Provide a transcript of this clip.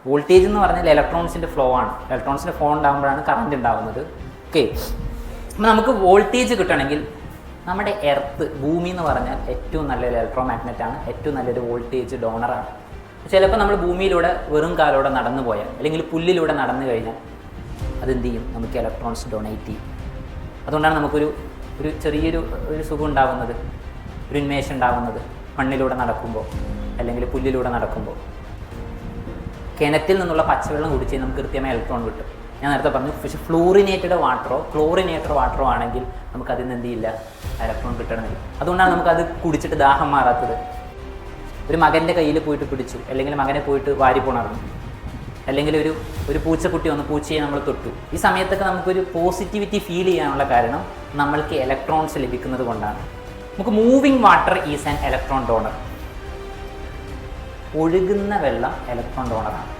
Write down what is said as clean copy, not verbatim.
Voltage എന്ന് പറഞ്ഞാൽ ഇലക്ട്രോൺസിൻ്റെ flow ആണ്. ഇലക്ട്രോൺസിൻ്റെ ഫ്ലോ ഉണ്ടാകുമ്പോഴാണ് കറണ്ട് ഉണ്ടാകുന്നത്. ഓക്കെ, അപ്പോൾ നമുക്ക് വോൾട്ടേജ് കിട്ടണമെങ്കിൽ നമ്മുടെ എർത്ത്, ഭൂമി എന്ന് പറഞ്ഞാൽ ഏറ്റവും നല്ലൊരു ഇലക്ട്രോ മാഗ്നറ്റാണ്, ഏറ്റവും നല്ലൊരു വോൾട്ടേജ് ഡോണറാണ്. ചിലപ്പോൾ നമ്മൾ ഭൂമിയിലൂടെ വെറും കാലോടെ നടന്നു പോയാൽ അല്ലെങ്കിൽ പുല്ലിലൂടെ നടന്നു കഴിഞ്ഞാൽ അതെന്ത് ചെയ്യും? നമുക്ക് ഇലക്ട്രോൺസ് ഡൊണേറ്റ് ചെയ്യും. അതുകൊണ്ടാണ് നമുക്കൊരു ചെറിയൊരു സുഖം ഉണ്ടാകുന്നത്, ഒരു ഉന്മേഷം ഉണ്ടാകുന്നത് മണ്ണിലൂടെ നടക്കുമ്പോൾ അല്ലെങ്കിൽ പുല്ലിലൂടെ നടക്കുമ്പോൾ. കിണറ്റിൽ നിന്നുള്ള പച്ചവെള്ളം കുടിച്ച് നമുക്ക് കൃത്യമായ ഇലക്ട്രോൺ കിട്ടും. ഞാൻ നേരത്തെ പറഞ്ഞു. പക്ഷേ ഫ്ലൂറിനേറ്റഡ് വാട്ടറോ ക്ലോറിനേറ്റഡ് വാട്ടറോ ആണെങ്കിൽ നമുക്കതിൽ നിന്ന് എന്ത് ചെയ്യില്ല? ഇലക്ട്രോൺ കിട്ടണമെന്നില്ല. അതുകൊണ്ടാണ് നമുക്കത് കുടിച്ചിട്ട് ദാഹം മാറാത്തത്. ഒരു മകൻ്റെ കയ്യിൽ പോയിട്ട് പിടിച്ചു, അല്ലെങ്കിൽ മകനെ പോയിട്ട് വാരിപ്പുണർന്നു, അല്ലെങ്കിൽ ഒരു പൂച്ചക്കുട്ടി വന്ന് പൂച്ചയെ നമ്മൾ തൊട്ടു. ഈ സമയത്തൊക്കെ നമുക്കൊരു പോസിറ്റിവിറ്റി ഫീൽ ചെയ്യാനുള്ള കാരണം നമ്മൾക്ക് ഇലക്ട്രോൺസ് ലഭിക്കുന്നത് കൊണ്ടാണ്. നമുക്ക് moving water is an electron donor. ഒഴുകുന്ന വെള്ളം ഇലക്ട്രോൺ ഡോണറാണ്.